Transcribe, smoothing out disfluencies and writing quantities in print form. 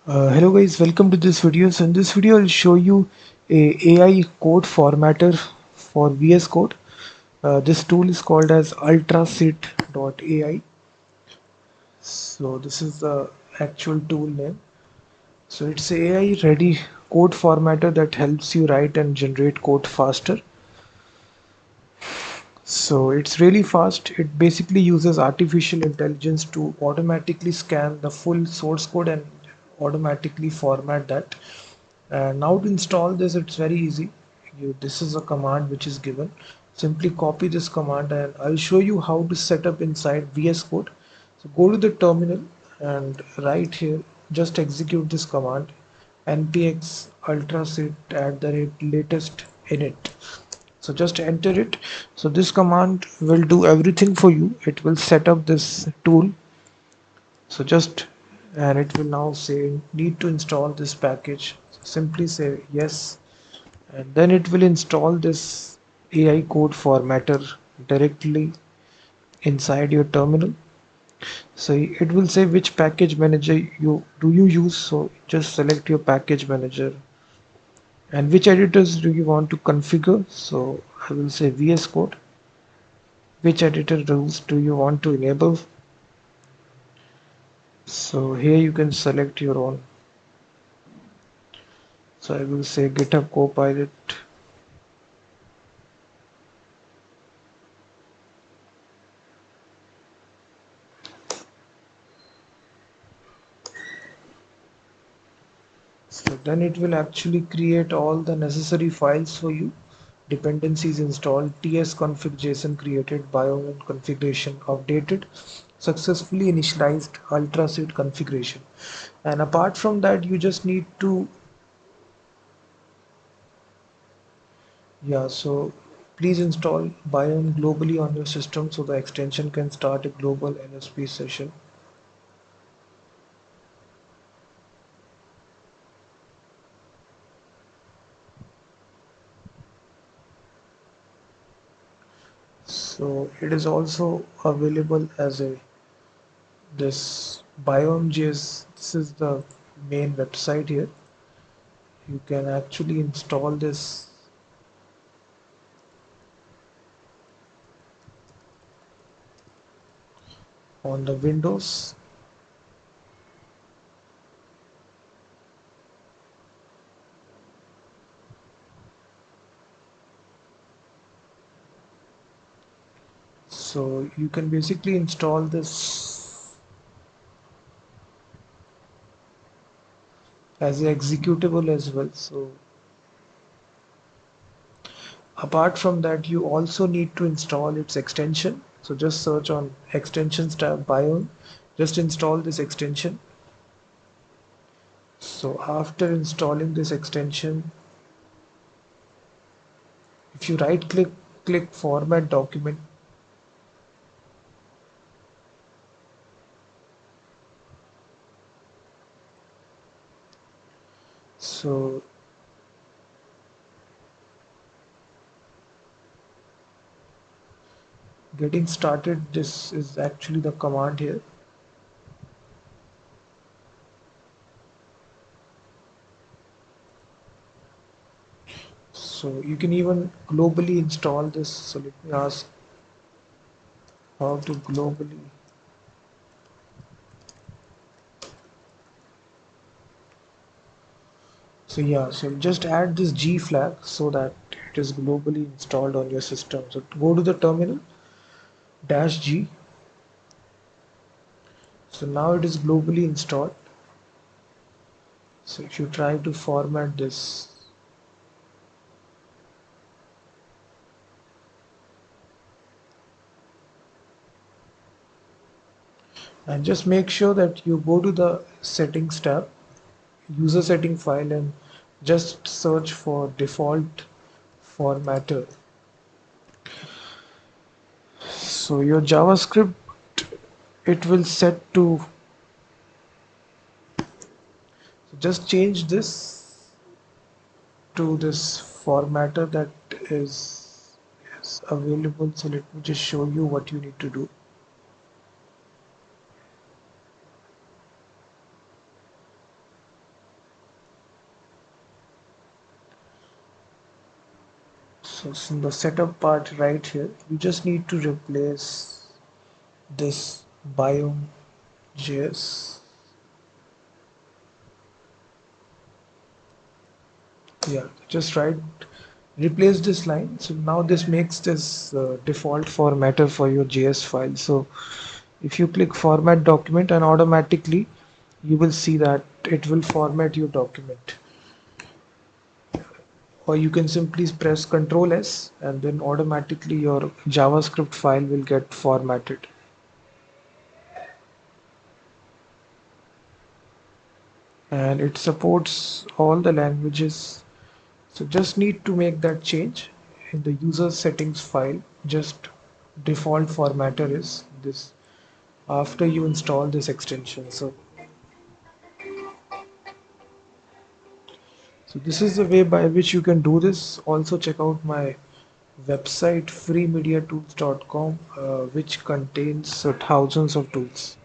Hello guys, welcome to this video. So in this video, I'll show you a AI code formatter for VS Code. This tool is called as Ultracite.ai. So this is the actual tool name. So it's a AI ready code formatter that helps you write and generate code faster. So it's really fast. It basically uses artificial intelligence to automatically scan the full source code and automatically format that. And now to install this, it's very easy. This is a command which is given. Simply copy this command and I'll show you how to set up inside VS Code. So go to the terminal and right here, just execute this command npx ultracit @latest init. So just enter it. So this command will do everything for you. It will set up this tool. So just and it will now say need to install this package. So simply say yes, and then it will install this AI code formatter directly inside your terminal. So it will say which package manager you use. So just select your package manager and which editors do you want to configure. So I will say VS Code. Which editor rules do you want to enable? So here you can select your own. So I will say GitHub Copilot. So then it will actually create all the necessary files for you. Dependencies installed, tsconfig JSON created, Biome configuration updated, successfully initialized ultracite configuration. And apart from that, you just need to, yeah, so please install Biome globally on your system so the extension can start a global LSP session. So it is also available as a this Biome.js. This is the main website here. You can actually install this on the Windows. So you can basically install this as a executable as well. So apart from that, you also need to install its extension. So just search on extensions tab Biome. Just install this extension. So after installing this extension, if you right click format document, so getting started, this is actually the command here. So you can even globally install this. So let me ask how to globally. So yeah, so just add this G flag so that it is globally installed on your system. So go to the terminal, dash G. So now it is globally installed. So if you try to format this, and just make sure that you go to the settings tab, user setting file, and just search for default formatter. So your JavaScript, it will set to, so just change this to this formatter that is available. So let me just show you what you need to do. So it's in the setup part right here, you just need to replace this biome JS. Yeah, just right, replace this line. So now this makes this default formatter for your JS file. So if you click format document, and automatically you will see that it will format your document. Or you can simply press Ctrl S, and then automatically your JavaScript file will get formatted. And it supports all the languages. So just need to make that change in the user settings file. Just default formatter is this after you install this extension. So this is the way by which you can do this. Also check out my website freemediatools.com, which contains thousands of tools.